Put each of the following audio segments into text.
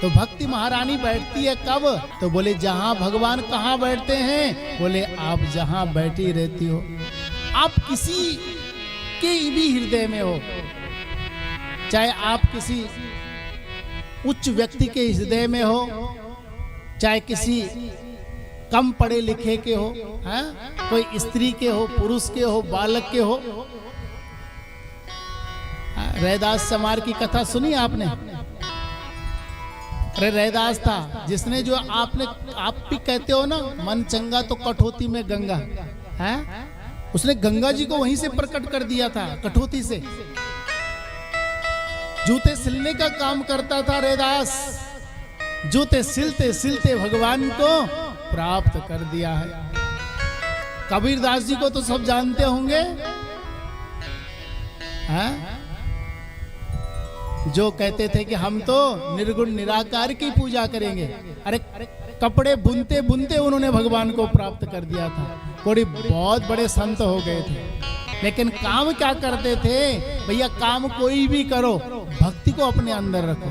तो भक्ति महारानी बैठती है कब? तो बोले जहां भगवान कहाँ बैठते हैं? बोले आप जहां बैठी रहती हो। आप किसी के भी हृदय में हो, चाहे आप किसी उच्च व्यक्ति के हृदय में हो, चाहे किसी कम पढ़े लिखे के हो, है? कोई स्त्री के हो, पुरुष के हो, बालक के हो। रैदास चमार की कथा सुनी आपने? अरे रैदास था जिसने, जो आपने आप भी कहते हो ना, मन चंगा तो कठौती में गंगा, है? उसने गंगा जी को वहीं से प्रकट कर दिया था, कठौती से। जूते सिलने का काम करता था रैदास, जूते सिलते सिलते भगवान को प्राप्त कर दिया है। कबीरदास जी को तो सब जानते होंगे, हैं? जो कहते थे कि हम तो निर्गुण निराकार की पूजा करेंगे। अरे कपड़े बुनते बुनते उन्होंने भगवान को प्राप्त कर दिया था। कोई बहुत बड़े संत हो गए थे, लेकिन काम क्या करते थे भैया? काम कोई भी करो, भक्ति को अपने अंदर रखो।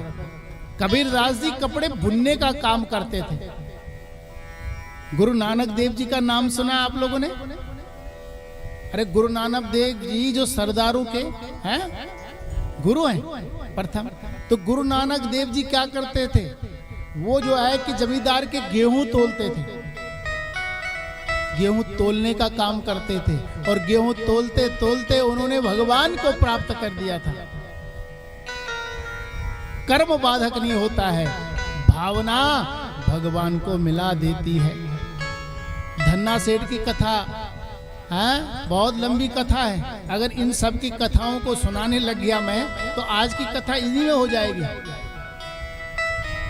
कबीरदास जी कपड़े बुनने का काम करते थे। गुरु नानक देव जी का नाम सुना आप लोगों ने? अरे गुरु नानक देव जी जो सरदारों के हैं गुरु हैं प्रथम, तो गुरु नानक देव जी क्या करते थे? वो जो है कि जमींदार के गेहूं तोलते थे, गेहूं तोलने का काम करते थे, और गेहूं तोलते तोलते उन्होंने भगवान को प्राप्त कर दिया था। कर्म बाधक नहीं होता है, भावना भगवान को मिला देती है। धन्ना सेठ की कथा है, बहुत लंबी कथा है। अगर इन सब की कथाओं को सुनाने लग गया मैं, तो आज की कथा इन्हीं में हो जाएगी।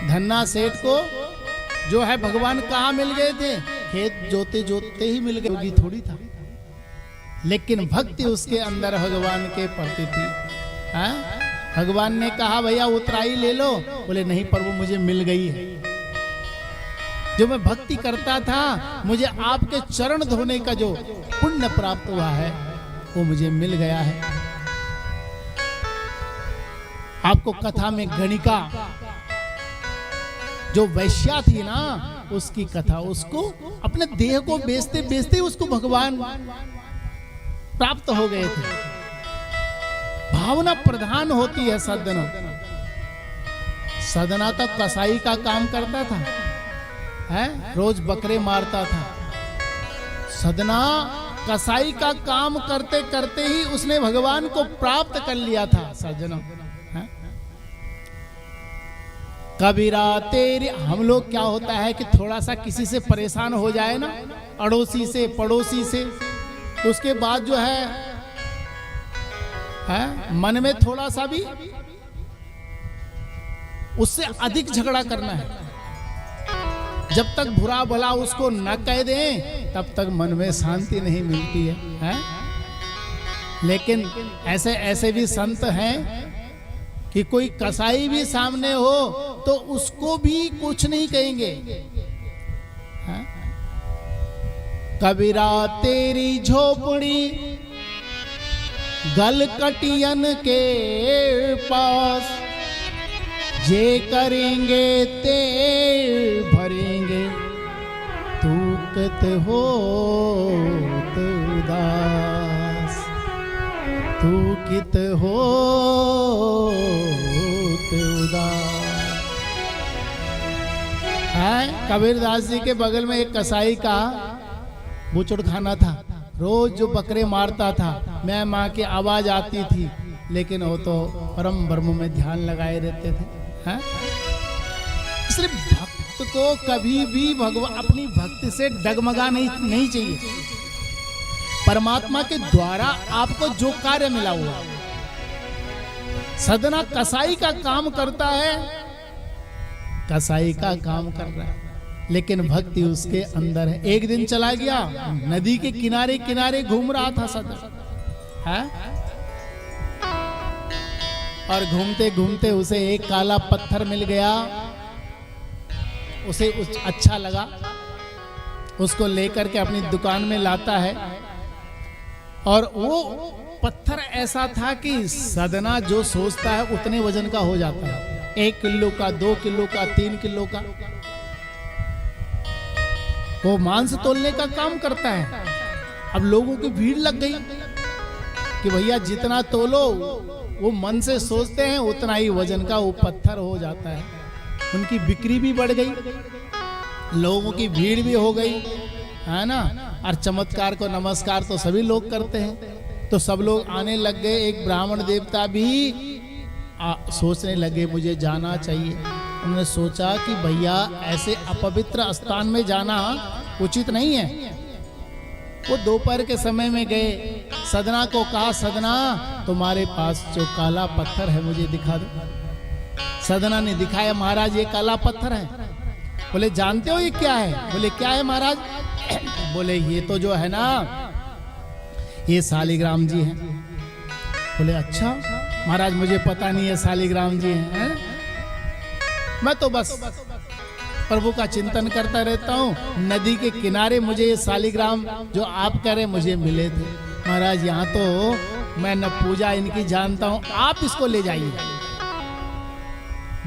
धन्ना सेठ को जो है भगवान कहाँ मिल गए थे? खेत जोते जोते ही मिल गए, योगी थोड़ी था। लेकिन भक्ति उसके अंदर भगवान के प्रति थी। है? भगवान ने कहा भैया उतराई ले लो, बोले नहीं प्रभु मुझे मिल गई है। जो मैं भक्ति करता था, मुझे आपके चरण धोने का जो पुण्य प्राप्त हुआ है वो मुझे मिल गया है। आपको कथा में गणिका जो वैश्या थी ना, उसकी कथा, उसको अपने देह को बेचते बेचते उसको भगवान प्राप्त हो गए थे। भावना प्रधान होती है सदना। सदना तक कसाई का काम करता था, है? रोज बकरे मारता था। सदना कसाई का काम करते करते ही उसने भगवान को प्राप्त कर लिया था। सज्जनों, कबीरा तेरी, हम लोग क्या होता है कि थोड़ा सा किसी से परेशान हो जाए ना, अड़ोसी से पड़ोसी से, तो उसके बाद जो है मन में थोड़ा सा भी उससे अधिक झगड़ा करना है। जब तक बुरा भला उसको न कह दें तब तक मन में शांति नहीं मिलती है? लेकिन ऐसे ऐसे भी संत हैं कि कोई कसाई भी सामने हो तो उसको भी कुछ नहीं कहेंगे। कबीरा तेरी झोपड़ी गलकटियन के पास, जे करेंगे ते भरेंगे, तू कित हो उदास, तू कित हो उदास। कबीरदास जी के बगल में एक कसाई का बुचड़ खाना था। रोज जो बकरे मारता था, मैं माँ की आवाज आती थी, लेकिन वो तो परम ब्रह्म में ध्यान लगाए रहते थे। है? इसलिए भक्त को कभी भी भगवान अपनी भक्ति से डगमगा नहीं चाहिए। परमात्मा के द्वारा आपको जो कार्य मिला हुआ, सदना कसाई का काम करता है, कसाई का काम कर रहा है, लेकिन भक्ति उसके अंदर है। एक दिन चला गया, नदी के किनारे किनारे घूम रहा था सदना, है? और घूमते घूमते उसे एक काला पत्थर मिल गया। उसे अच्छा लगा, उसको लेकर के अपनी दुकान में लाता है। और वो पत्थर ऐसा था कि सदना जो सोचता है उतने वजन का हो जाता है। 1 किलो का, 2 किलो का, 3 किलो का, वो मांस तोलने का काम करता है। अब लोगों की भीड़ लग गई कि भैया जितना तोलो, वो मन से सोचते हैं उतना ही वजन का वो पत्थर हो जाता है। उनकी बिक्री भी बढ़ गई, लोगों की भीड़ भी हो गई, है ना। और चमत्कार को नमस्कार तो सभी लोग करते हैं, तो सब लोग आने लग गए। एक ब्राह्मण देवता भी सोचने लगे मुझे जाना चाहिए। उन्होंने सोचा कि भैया ऐसे अपवित्र स्थान में जाना उचित नहीं है। वो दोपहर के समय में गए, सदना को कहा, सदना तुम्हारे पास जो काला पत्थर है मुझे दिखा दो। सदना ने दिखाया, महाराज ये काला पत्थर है। बोले जानते हो ये क्या है? बोले क्या है महाराज? बोले ये तो जो है ना, ये शालिग्राम जी हैं। बोले अच्छा महाराज, मुझे पता नहीं है शालिग्राम जी हैं। मैं तो बस प्रभु का चिंतन करता रहता हूँ। नदी के किनारे मुझे ये शालिग्राम जो आप कह रहे मुझे मिले थे। महाराज यहाँ तो मैं न पूजा इनकी जानता हूँ, आप इसको ले जाइए।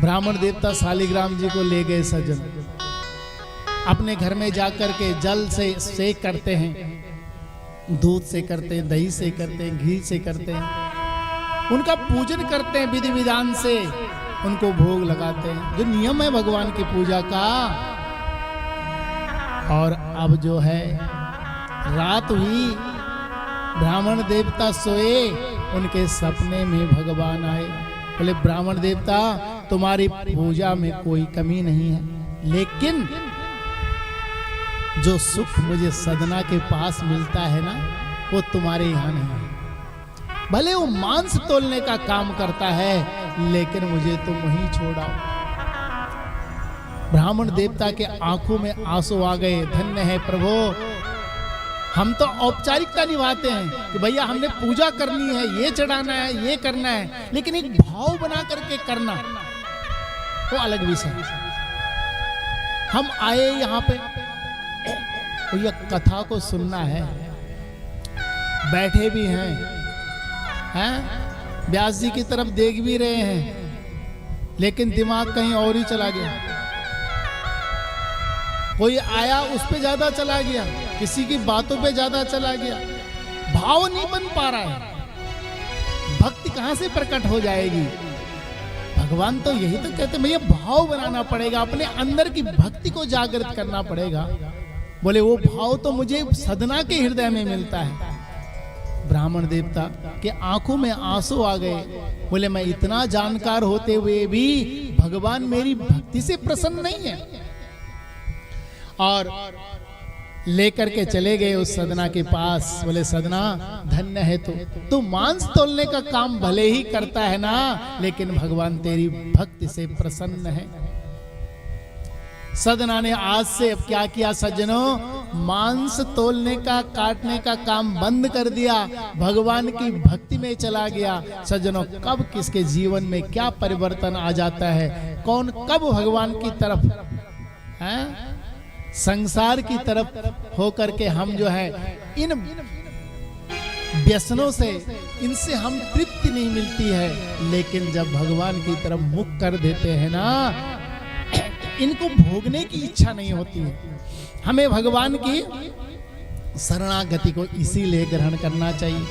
ब्राह्मण देवता शालिग्राम जी को ले गए सज्जन। अपने घर में जाकर के जल से सेक करते हैं, दूध से करते हैं, दही से करते हैं, घी से करते हैं, उनका पूजन करते हैं विधि विधान से, उनको भोग लगाते हैं, जो नियम है भगवान की पूजा का। और अब जो है रात हुई, ब्राह्मण देवता सोए, उनके सपने में भगवान आए। बोले ब्राह्मण देवता तुम्हारी पूजा में कोई कमी नहीं है, लेकिन जो सुख मुझे सदना के पास मिलता है ना, वो तुम्हारे यहाँ नहीं है। भले वो मांस तोलने का काम करता है, लेकिन मुझे तुम वहीं छोड़ाओ। ब्राह्मण देवता के आंखों में आंसू आ गए। धन्य है प्रभु, हम तो औपचारिकता निभाते हैं कि भैया हमने पूजा करनी है, ये चढ़ाना है, ये करना है, लेकिन एक भाव बना करके करना वो अलग विषय है। हम आए यहाँ पे तो ये कथा को सुनना है, बैठे भी हैं, व्यास जी की तरफ देख भी रहे हैं, लेकिन दिमाग कहीं और ही चला गया। कोई आया उस पे ज्यादा चला गया, किसी की बातों पे ज्यादा चला गया, भाव नहीं बन पा रहा है। भक्ति कहां से प्रकट हो जाएगी? भगवान तो यही तो कहते हैं, भैया भाव बनाना पड़ेगा, अपने अंदर की भक्ति को जागृत करना पड़ेगा। बोले वो भाव तो मुझे सदना के हृदय में मिलता है। ब्राह्मण देवता के आंखों में आंसू आ गए। बोले मैं इतना जानकार होते हुए भी भगवान मेरी भक्ति से प्रसन्न नहीं है। और लेकर के चले गए उस सदना के पास। बोले सदना धन्य है तू मांस तोलने का काम भले ही करता है ना, लेकिन भगवान तेरी भक्ति से प्रसन्न है। सदना ने आज से अब क्या किया सज्जनों, मांस तोलने का, काटने का काम बंद कर दिया, भगवान की भक्ति में चला गया। सज्जनों कब किसके जीवन में क्या परिवर्तन आ जाता है, कौन कब भगवान की तरफ है, संसार की तरफ होकर के हम जो है इन व्यसनों से, इनसे हम तृप्ति नहीं मिलती है, लेकिन जब भगवान की तरफ मुख कर देते हैं ना, इनको भोगने की इच्छा नहीं होती है। हमें भगवान की शरणागति को इसीलिए ग्रहण करना चाहिए।